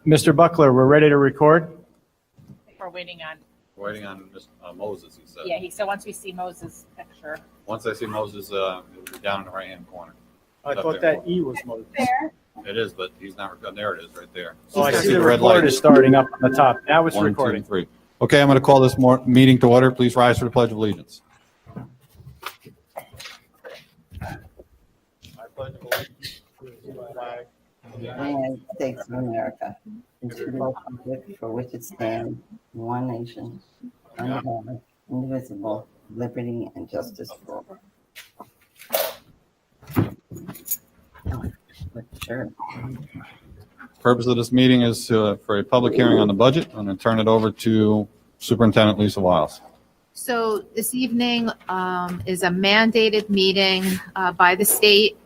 Mr. Buckler, we're ready to record. We're waiting on, Moses, he said. yeah, so once we see Moses' picture. Once I see Moses, it'll be down in the right-hand corner. I thought that E was Moses. It is, but he's not, there it is, right there. Oh, I You see the red record light. is starting up on the top. Now it's 1, 2, recording. 3. Okay, I'm going to call this meeting to order. Please rise for the Pledge of Allegiance. I pledge allegiance to the flag of the United States of America, and to the republic for which it stands, one nation, under God, indivisible, liberty and justice for all. Sure. Purpose of this meeting is for a public hearing on the budget. I'm going to turn it over to Superintendent Lisa Wiles. So this evening is a mandated meeting by the state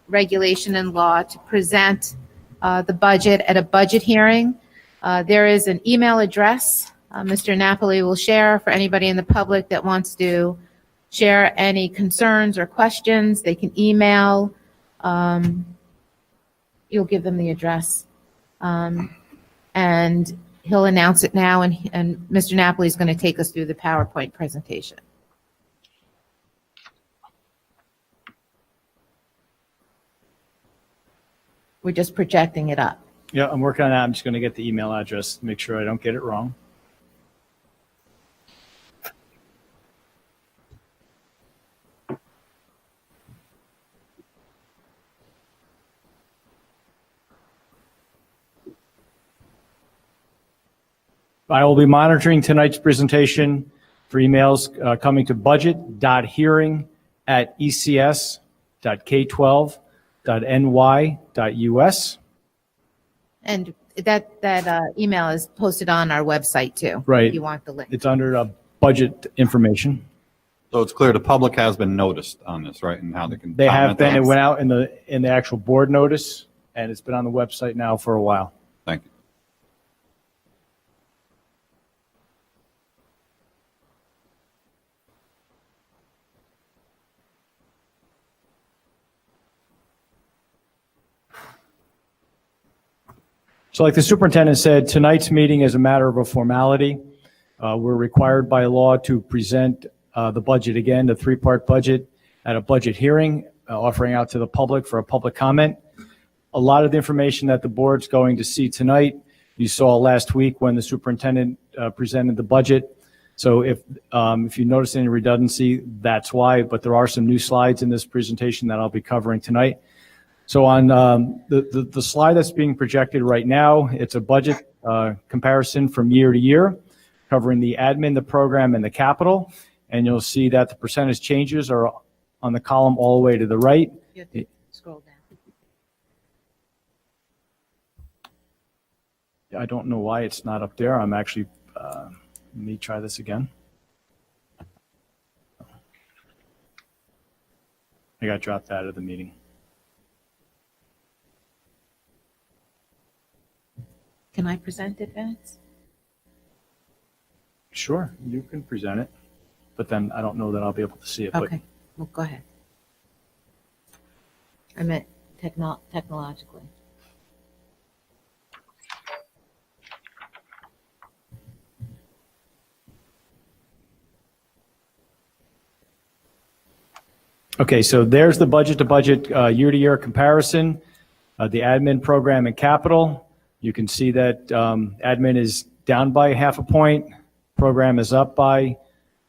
regulation and law to present the budget at a budget hearing. There is an email address Mr. Napoli will share for anybody in the public that wants to share any concerns or questions. They can email. You'll give them the address. And he'll announce it now, and Mr. Napoli is going to take us through the PowerPoint presentation. We're just projecting it up. Yeah, I'm working on that. I'm just going to get the email address to make sure I don't get it wrong. I will be monitoring tonight's presentation for emails coming to budget.hearing@ecs.k12.ny.us. And that email is posted on our website too. Right. If you want the link. It's under budget information. So it's clear the public has been noticed on this, right? And how they can They have comment been. on It went out in the actual board notice, and it's been on the website now for a while. Thank you. So like the superintendent said, tonight's meeting is a matter of a formality. We're required by law to present the budget again, the three-part budget, at a budget hearing, offering out to the public for a public comment. A lot of the information that the board's going to see tonight, you saw last week when the superintendent presented the budget. So if you notice any redundancy, that's why, but there are some new slides in this presentation that I'll be covering tonight. So on the slide that's being projected right now, it's a budget comparison from year to year, covering the admin, the program, and the capital. And you'll see that the percentage changes are on the column all the way to the right. You have to scroll down. I don't know why it's not up there. I'm actually, let me try this again. I got dropped out of the meeting. Can I present it, Vince? Sure, you can present it, but then I don't know that I'll be able to see it. Okay, well, go ahead. I meant technologically. Okay, so there's the budget-to-budget year-to-year comparison, the admin, program, and capital. You can see that admin is down by 0.5 point, program is up by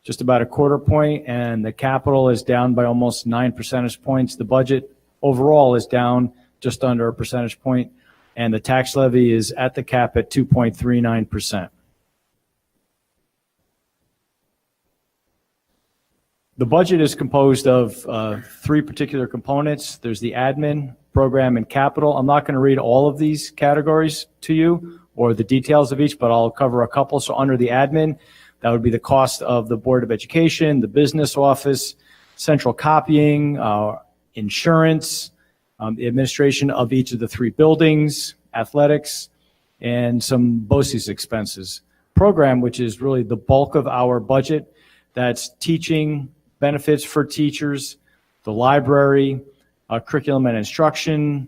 just about 1/4 point, and the capital is down by almost 9 percentage points. The budget overall is down just under 1 percentage point, and the tax levy is at the cap at 2.39%. The budget is composed of 3 particular components. There's the admin, program, and capital. I'm not going to read all of these categories to you or the details of each, but I'll cover a couple. So under the admin, that would be the cost of the Board of Education, the business office, central copying, insurance, the administration of each of the 3 buildings, athletics, and some BOCES expenses. Program, which is really the bulk of our budget, that's teaching, benefits for teachers, the library, curriculum and instruction,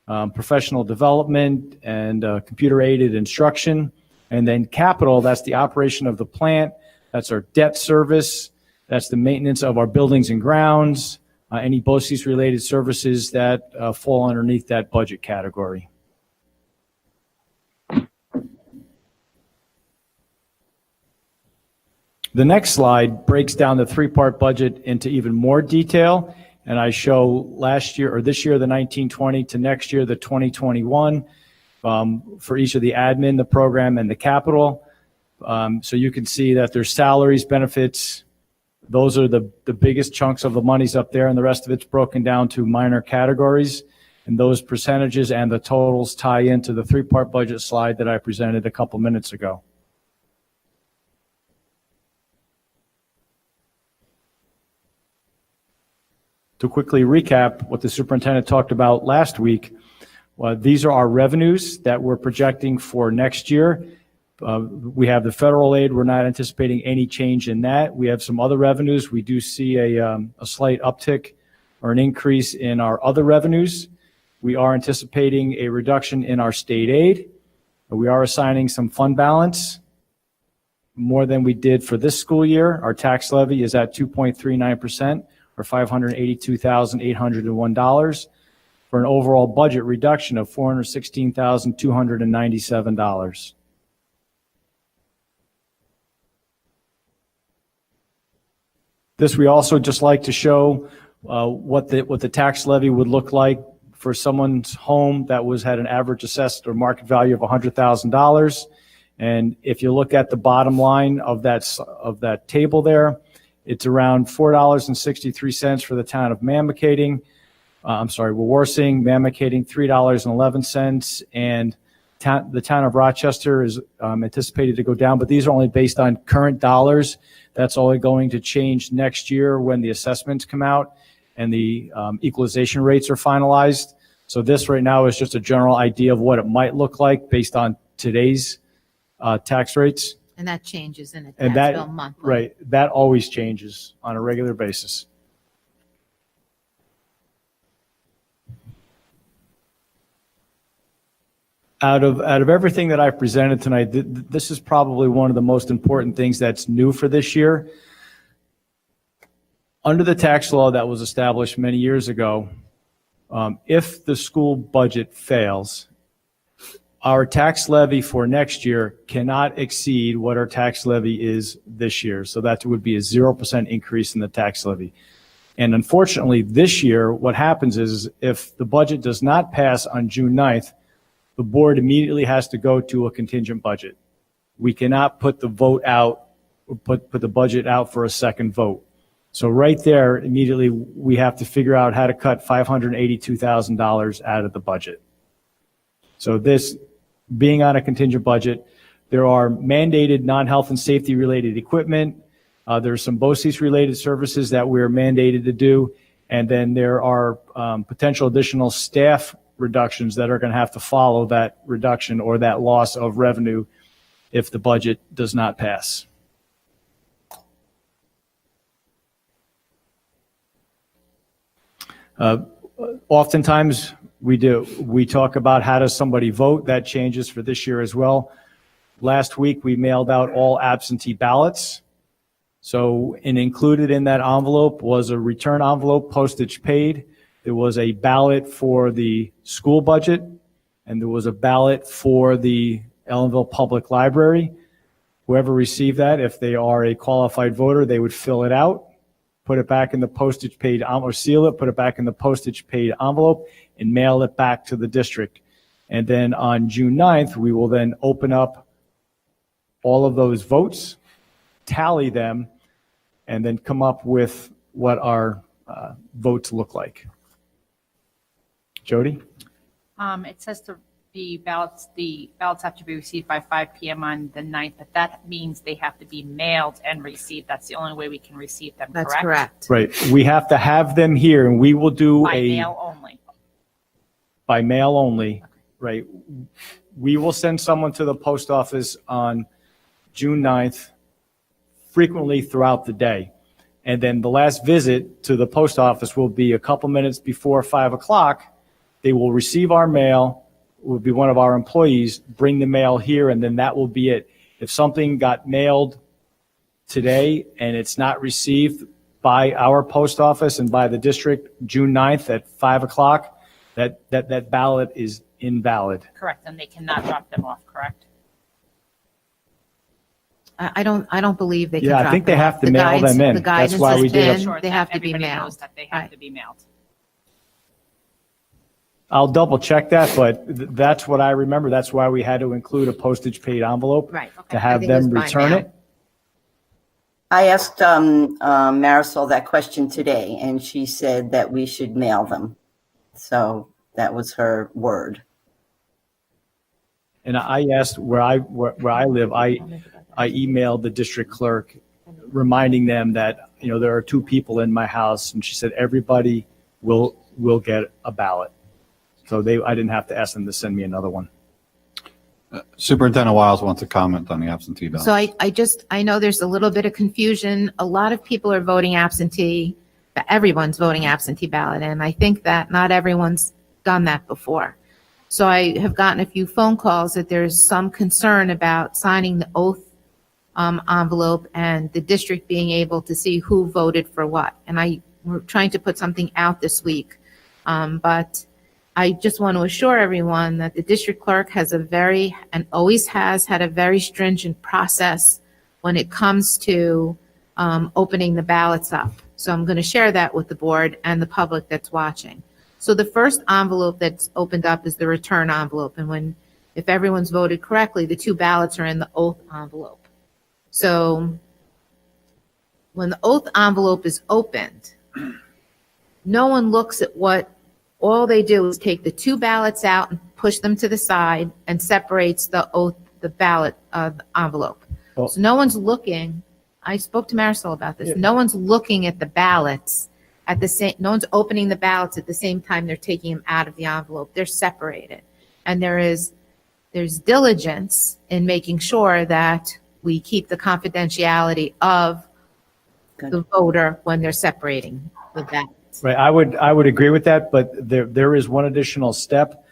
professional development and computer-aided instruction. And then capital, that's the operation of the plant, that's our debt service, that's the maintenance of our buildings and grounds, any BOCES-related services that fall underneath that budget category. The next slide breaks down the three-part budget into even more detail, and I show last year, or this year, the 1920 to next year, the 2021, for each of the admin, the program, and the capital. So you can see that there's salaries, benefits. Those are the biggest chunks of the monies up there, and the rest of it's broken down to minor categories. And those percentages and the totals tie into the three-part budget slide that I presented a couple minutes ago. To quickly recap what the superintendent talked about last week, these are our revenues that we're projecting for next year. We have the federal aid. We're not anticipating any change in that. We have some other revenues. We do see a slight uptick or an increase in our other revenues. We are anticipating a reduction in our state aid. We are assigning some fund balance, more than we did for this school year. Our tax levy is at 2.39%, or $582,801, for an overall budget reduction of $416,297. This we also just like to show what the tax levy would look like for someone's home that had an average assessed or market value of $100,000. And if you look at the bottom line of that table there, it's around $4.63 for the town of Mamakating. Wawarsing, Mamakating, $3.11, and the town of Rochester is anticipated to go down, but these are only based on current dollars. That's only going to change next year when the assessments come out and the equalization rates are finalized. So this right now is just a general idea of what it might look like based on today's tax rates. And that changes in a And tax bill monthly. right, that always changes on a regular basis. Out of everything that I've presented tonight, this is probably one of the most important things that's new for this year. Under the tax law that was established many years ago, if the school budget fails, our tax levy for next year cannot exceed what our tax levy is this year. So that would be a 0% increase in the tax levy. And unfortunately, this year, what happens is if the budget does not pass on June 9th, the board immediately has to go to a contingent budget. We cannot put the vote out, or put the budget out for a second vote. So right there, immediately, we have to figure out how to cut $582,000 out of the budget. So this, being on a contingent budget, there are mandated non-health and safety related equipment. There's some BOCES related services that we're mandated to do. And then there are potential additional staff reductions that are going to have to follow that reduction or that loss of revenue if the budget does not pass. Oftentimes we talk about how does somebody vote. That changes for this year as well. Last week we mailed out all absentee ballots. So included in that envelope was a return envelope, postage paid. There was a ballot for the school budget, and there was a ballot for the Ellenville Public Library. Whoever received that, if they are a qualified voter, they would fill it out, put it back in the postage paid envelope, or seal it, put it back in the postage paid envelope, and mail it back to the district. And then on June 9th, we will then open up all of those votes, tally them, and then come up with what our votes look like. Jody? It says the ballots have to be received by 5 p.m. on the 9th, but that means they have to be mailed and received. That's the only way we can receive them, correct? That's correct. Right. We have to have them here, and we will do By mail only. by mail only. Right. We will send someone to the post office on June 9th frequently throughout the day. And then the last visit to the post office will be a couple minutes before 5 o'clock, They will receive our mail, will be one of our employees, bring the mail here, and then that will be it. If something got mailed today and it's not received by our post office and by the district June 9th at 5 o'clock, that ballot is invalid. Correct, and they cannot drop them off, correct? I don't believe they can Yeah, I drop think them they off. have to The mail guidance- them in. The That's guidance why has we did been, Sure, they that have to be everybody mailed. knows that they have Right. to be mailed. I'll double check that, but that's what I remember. That's why we had to include a postage paid envelope Right. to I have think it was them by return mail. it. I asked Marisol that question today, and she said that we should mail them. So that was her word. And I asked where I live, I emailed the district clerk reminding them that, there are 2 people in my house, and she said, everybody will get a ballot. So I didn't have to ask them to send me another one. Superintendent Wiles wants to comment on the absentee ballot. So I know there's a little bit of confusion. A lot of people are voting absentee, but everyone's voting absentee ballot. And I think that not everyone's done that before. So I have gotten a few phone calls that there's some concern about signing the oath envelope and the district being able to see who voted for what. And we're trying to put something out this week. But I just want to assure everyone that the district clerk has and always has had a very stringent process when it comes to opening the ballots up. So I'm going to share that with the board and the public that's watching. So the first envelope that's opened up is the return envelope. And if everyone's voted correctly, the 2 ballots are in the oath envelope. So when the oath envelope is opened, no one looks at all they do is take the 2 ballots out and push them to the side and separates the ballot envelope. Well- So no one's looking. I spoke to Marisol about this. Yeah. No one's looking at the ballots no one's opening the ballots at the same time they're taking them out of the envelope. They're separated. And there's diligence in making sure that we keep the confidentiality of the voter when they're separating the ballots. Right, I would agree with that, but there is one additional step.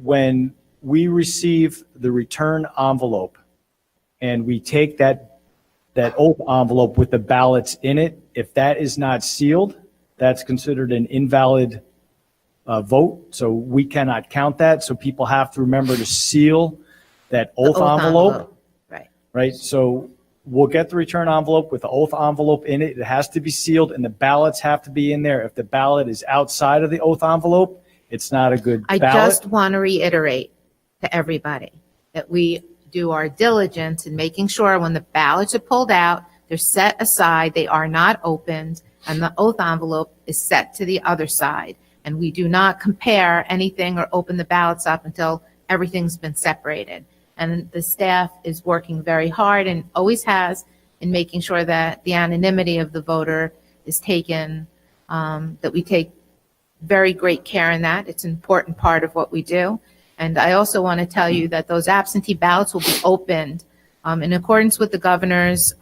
When we receive the return envelope and we take that oath envelope with the ballots in it, if that is not sealed, that's considered an invalid vote, so we cannot count that. So people have to remember to seal that The oath envelope, Right. right? So we'll get the return envelope with the oath envelope in it. It has to be sealed, and the ballots have to be in there. If the ballot is outside of the oath envelope, it's not a good I ballot. just want to reiterate to everybody that we do our diligence in making sure when the ballots are pulled out, they're set aside, they are not opened, and the oath envelope is set to the other side. And we do not compare anything or open the ballots up until everything's been separated. And the staff is working very hard and always has in making sure that the anonymity of the voter is taken, that we take very great care in that. It's an important part of what we do. And I also want to tell you that those absentee ballots will be opened in accordance with the governor's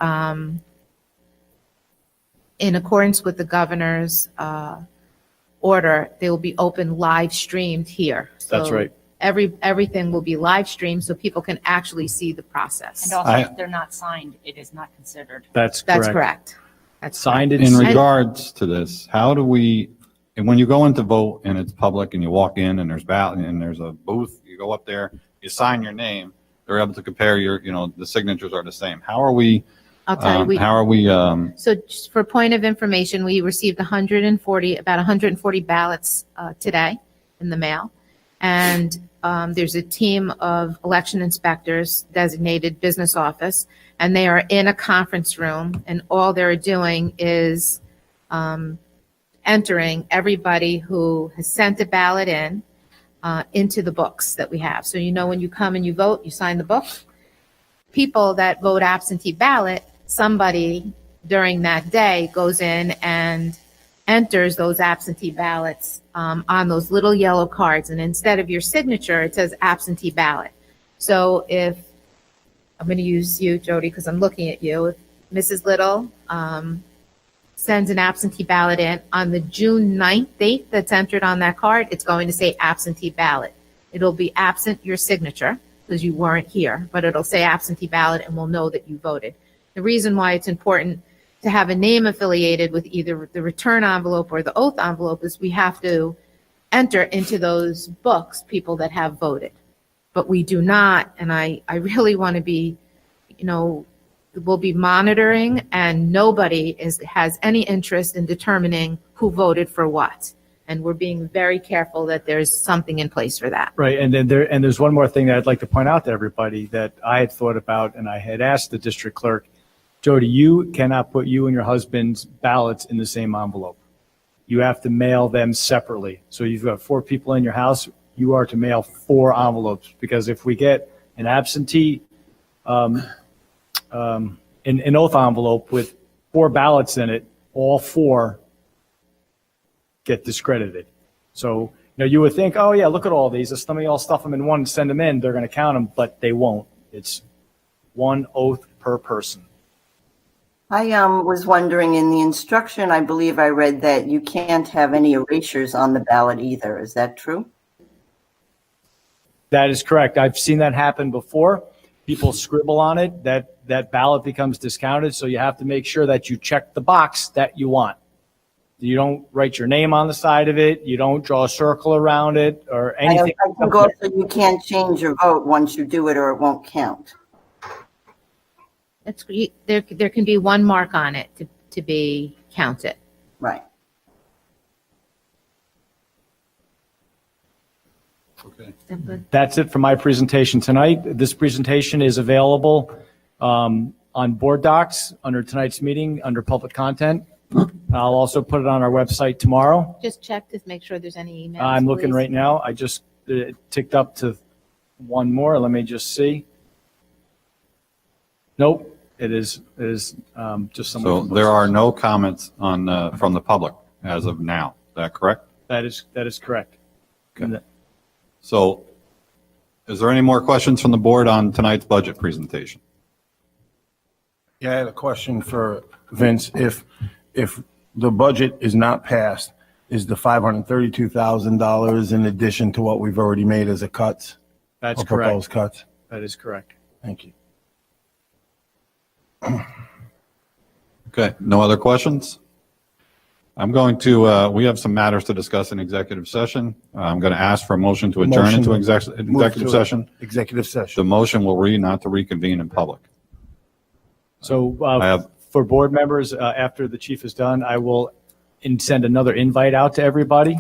order. They will be open live streamed here. That's So right. Everything will be live streamed so people can actually see the process. And also, if they're not signed, it is not considered. That's That's correct. correct. That's Signed correct. and In sealed. regards to this, how do we, and when you go in to vote and it's public and you walk in and there's ballot and there's a booth, you go up there, you sign your name, they're able to compare the signatures are the same. How are we, I'll tell you, So just for point of information, we received about 140 ballots today in the mail. And there's a team of election inspectors designated business office, and they are in a conference room, and all they're doing is entering everybody who has sent a ballot into the books that we have. So when you come and you vote, you sign the book. People that vote absentee ballot, somebody during that day goes in and enters those absentee ballots on those little yellow cards. And instead of your signature, it says absentee ballot. So if, I'm going to use you, Jody, because I'm looking at you. If Mrs. Little sends an absentee ballot in, on the June 9th date that's entered on that card, it's going to say absentee ballot. It'll be absent your signature because you weren't here, but it'll say absentee ballot and we'll know that you voted. The reason why it's important to have a name affiliated with either the return envelope or the oath envelope is we have to enter into those books people that have voted. But we do not, and I really want to be, we'll be monitoring, and nobody has any interest in determining who voted for what. And we're being very careful that there's something in place for that. Right, and then there's one more thing that I'd like to point out to everybody that I had thought about, and I had asked the district clerk, Jody, you cannot put you and your husband's ballots in the same envelope. You have to mail them separately. So you've got 4 people in your house, you are to mail 4 envelopes, because if we get an absentee, an oath envelope with 4 ballots in it, all 4 get discredited. So, you would think, oh yeah, look at all these. Let me all stuff them in one and send them in. They're going to count them, but they won't. It's 1 oath per person. I was wondering, in the instruction, I believe I read that you can't have any erasures on the ballot either. Is that true? That is correct. I've seen that happen before. People scribble on it, that ballot becomes discounted. So you have to make sure that you check the box that you want. You don't write your name on the side of it. You don't draw a circle around it or anything. I think also you can't change your vote once you do it, or it won't count. There can be 1 mark on it to be counted. Right. Okay. That's it for my presentation tonight. This presentation is available on board docs under tonight's meeting, under public content. I'll also put it on our website tomorrow. Just check to make sure there's any emails. I'm looking please. right now. I just ticked up to 1 more. Let me just see. Nope, it is just some. So there are no comments on, from the public as of now. Is that correct? That is correct. Okay. So is there any more questions from the board on tonight's budget presentation? Yeah, I had a question for Vince. If the budget is not passed, is the $532,000 in addition to what we've already made as a cuts? That's or correct. proposed cuts? That is correct. Thank you. Okay, no other questions? I'm going to, we have some matters to discuss in executive session. I'm going to ask for a motion to adjourn Motion into to executive move to session. Executive The session. motion will read not to reconvene in public. So I have, for board members, after the chief is done, I will send another invite out to everybody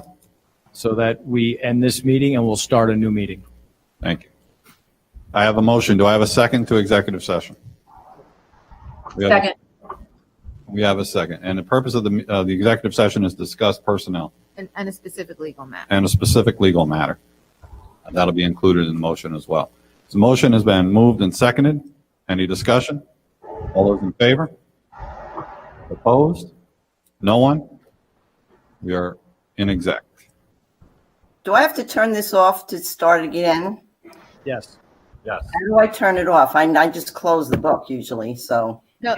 so that we end this meeting and we'll start a new meeting. thank you. I have a motion. Do I have a second to executive session? Second. We have a second. And the purpose of the executive session is to discuss personnel And a specific legal matter. and a specific legal matter. That'll be included in the motion as well. The motion has been moved and seconded. Any discussion? All those in favor? Opposed? No one? We are in exec. Do I have to turn this off to start again? Yes. Yes. How do I turn it off? I just close the book usually, so. No,